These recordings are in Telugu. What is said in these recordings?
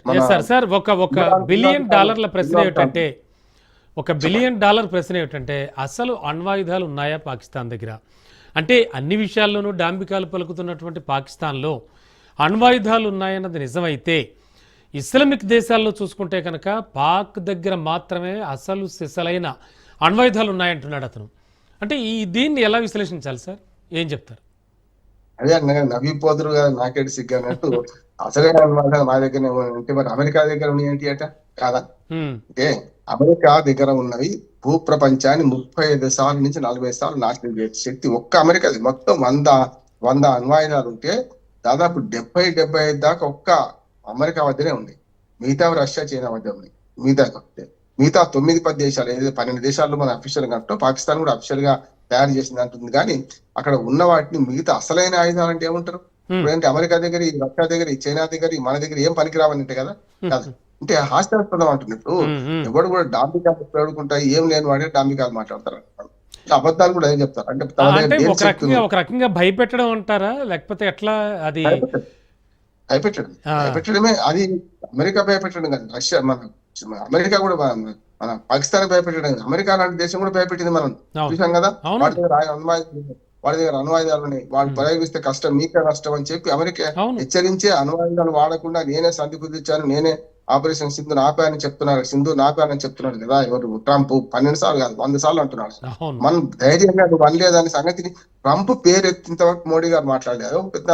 మన సార్ ఒక ఒక బిలియన్ డాలర్ల ప్రశ్న ఏమిటంటే అసలు అణ్వాయుధాలు ఉన్నాయా పాకిస్తాన్ దగ్గర? అంటే అన్ని విషయాల్లోనూ డాంబికాలు పలుకుతున్నటువంటి పాకిస్తాన్లో అణ్వాయుధాలు ఉన్నాయన్నది నిజమైతే, ఇస్లామిక్ దేశాల్లో చూసుకుంటే కనుక పాక్ దగ్గర మాత్రమే అసలు సిసలైన అణ్వాయుధాలు ఉన్నాయంటున్నాడు అతను. అంటే దీన్ని ఎలా విశ్లేషించాలి సార్? ఏం చెప్తారు? అదే అన్న నవ్విపోదురు నాకేటి సిగ్గు అన్నట్టు అసలే అనమాట నా దగ్గర ఉంటే మరి అమెరికా దగ్గర ఉన్నాయి ఏంటి అట కాదా? అంటే అమెరికా దగ్గర ఉన్నవి భూప్రపంచాన్ని 35 సార్లు నుంచి 40 సార్లు నాశనం చేసే శక్తి ఒక్క అమెరికాది. మొత్తం 100 అణ్వాయుధాలు ఉంటే దాదాపు 70-75 దాకా ఒక్క అమెరికా వద్దనే ఉంది. మిగతా రష్యా, చైనా వద్ద ఉంది. మిగతా 9-10 దేశాలు, ఏదైతే 12 దేశాల్లో మన అఫీషియల్ గా పాకిస్తాన్ కూడా అఫీషియల్ గా తయారు చేసింది అంటుంది. కానీ అక్కడ ఉన్న వాటిని మిగతా అసలైన ఆయుధాలు అంటే ఏమంటారు? ఇప్పుడంటే అమెరికా దగ్గర, రష్యా దగ్గర, చైనా దగ్గర, మన దగ్గర ఏం పనికిరావనంటే కదా కాదు. అంటే హాస్యాస్పదం అంటున్నట్టు ఎవడు కూడా డాంబికాలు పేడుకుంటా ఏం లేని వాడే డాంబికాలు మాట్లాడతారు. అబద్ధాలు కూడా ఏం చెప్తారు అంటే ఒక రకంగా భయపెట్టడం అంటారా, లేకపోతే ఎట్లా? అది భయపెట్టడమే. అది అమెరికా భయపెట్టడం కాదు, రష్యా అమెరికా కూడా మన పాకిస్తాన్ భయపెట్టడం. అమెరికా లాంటి దేశం కూడా భయపెట్టింది, మనం చూసాం కదా. వాడి దగ్గర అణ్వాయుధాలు ఉన్నాయి, వాళ్ళు ప్రయోగిస్తే కష్టం, మీకే నష్టం అని చెప్పి అమెరికా హెచ్చరించే అణ్వాయుధాలు వాడకుండా నేనే సంధి కుదిర్చాను, నేనే ఆపరేషన్ సింధు ఆపాయని చెప్తున్నాడు కదా ఎవరు? ట్రంప్ 12 సార్లు కాదు 100 సార్లు అంటున్నాడు. మనం ధైర్యంగా నువ్వు అనలేదని సంగతిని ట్రంప్ పేరు ఎత్తినంత వరకు మోడీ గారు మాట్లాడలేదు. ఒక పెద్ద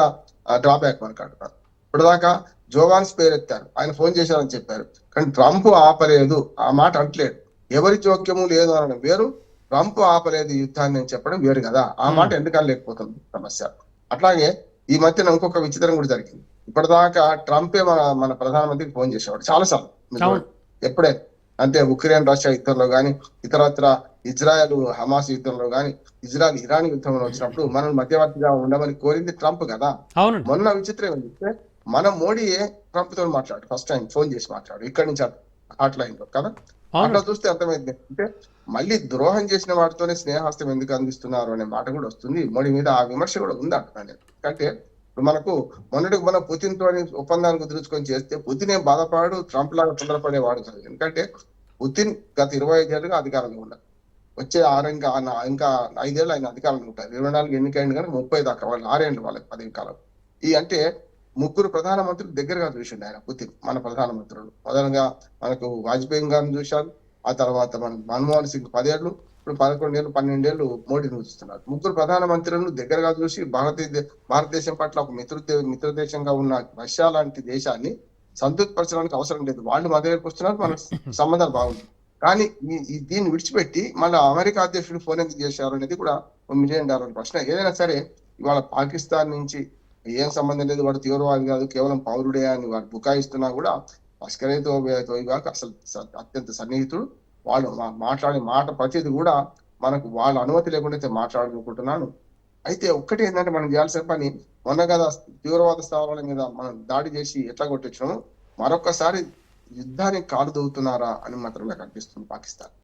డ్రాబ్యాక్ మాట్లాడుతున్నారు. ఇప్పటిదాకా జోవాన్స్ పేరు ఎత్తారు, ఆయన ఫోన్ చేశారని చెప్పారు, కానీ ట్రంప్ ఆపలేదు ఆ మాట అంటలేడు. ఎవరి జోక్యము లేదు అనడం వేరు, ట్రంప్ ఆపలేదు యుద్ధాన్ని అని చెప్పడం వేరు కదా. ఆ మాట ఎందుకని లేకపోతుంది సమస్య. అట్లాగే ఈ మధ్యన ఇంకొక విచిత్రం కూడా జరిగింది. ఇప్పటిదాకా ట్రంపే మన ప్రధానమంత్రికి ఫోన్ చేసేవాడు చాలాసార్లు. ఎప్పుడే అంటే ఉక్రెయిన్ రష్యా యుద్ధంలో గాని, ఇతరత్ర ఇజ్రాయెల్ హమాస్ యుద్ధంలో గాని, ఇజ్రాయెల్ ఇరాన్ యుద్ధంలో వచ్చినప్పుడు మనం మధ్యవర్తిగా ఉండమని కోరింది ట్రంప్ కదా. మొన్న విచిత్రం ఏంటంటే మన మోడీయే ట్రంప్ తో మాట్లాడు, ఫస్ట్ టైం ఫోన్ చేసి మాట్లాడు ఇక్కడి నుంచి హాట్ లైన్ లో కదా. అట్లా చూస్తే అర్థమైంది అంటే మళ్ళీ ద్రోహం చేసిన వాటితోనే స్నేహాస్తం ఎందుకు అందిస్తున్నారు అనే మాట కూడా వస్తుంది. మోడీ మీద ఆ విమర్శ కూడా ఉంది అంటున్నాను. ఎందుకంటే మనకు మొన్నటికి మనం పుతిన్ తో ఒప్పందాన్ని కుదుర్చుకొని చేస్తే పుతిన్ ఏం బాధపడు, ట్రంప్ లాగా తొందరపడేవాడు కాదు. ఎందుకంటే పుతిన్ గత 25 ఏళ్ళుగా అధికారంలో ఉన్నారు. వచ్చే ఇంకా 5 ఏళ్ళు ఆయన అధికారంలో ఉంటారు. 24 ఎన్నికైంది కానీ 30 దాకా వాళ్ళు 6 ఏళ్ళు వాళ్ళకి పదవి కాలం. అంటే 3 ప్రధానమంత్రులు దగ్గరగా చూసిండు ఆయన పుతిన్. మన ప్రధానమంత్రులు మొదలుగా మనకు వాజ్పేయి గారిని చూశారు, ఆ తర్వాత మన మన్మోహన్ సింగ్ 10 ఏళ్ళు, ఇప్పుడు 11 ఏళ్ళు 12 ఏళ్ళు మోడీని చూస్తున్నారు. 3 ప్రధానమంత్రులను దగ్గరగా చూసి భారతదేశం పట్ల ఒక మిత్ర దేశంగా ఉన్న రష్యా లాంటి దేశాన్ని సంతృప్తిపరచడానికి అవసరం లేదు, వాళ్ళు మా దగ్గరకు వస్తున్నారు, మన సంబంధాలు బాగుంది. కానీ దీన్ని విడిచిపెట్టి మళ్ళీ అమెరికా అధ్యక్షుడు ఫోన్ ఎందుకు చేశారు అనేది కూడా $1 మిలియన్ ప్రశ్న. ఏదైనా సరే ఇవాళ పాకిస్తాన్ నుంచి ఏం సంబంధం లేదు, వాడు తీవ్రవాది కాదు, కేవలం పౌరుడే అని వాడు బుకాయిస్తున్నా కూడా లష్కరే తోయిబా అసలు అత్యంత సన్నిహితుడు. వాళ్ళు మాట్లాడే మాట ప్రతిది కూడా మనకు వాళ్ళ అనుమతి లేకుండా మాట్లాడాలనుకుంటున్నాను. అయితే ఒక్కటి ఏంటంటే మనం చేయాల్సిన పని, మొన్న కదా తీవ్రవాద స్థావరాల మీద మనం దాడి చేసి ఎట్లా కొట్టించడం, మరొకసారి యుద్ధానికి కాలు దొవుతున్నారా అని మాత్రం నాకు అనిపిస్తుంది పాకిస్తాన్.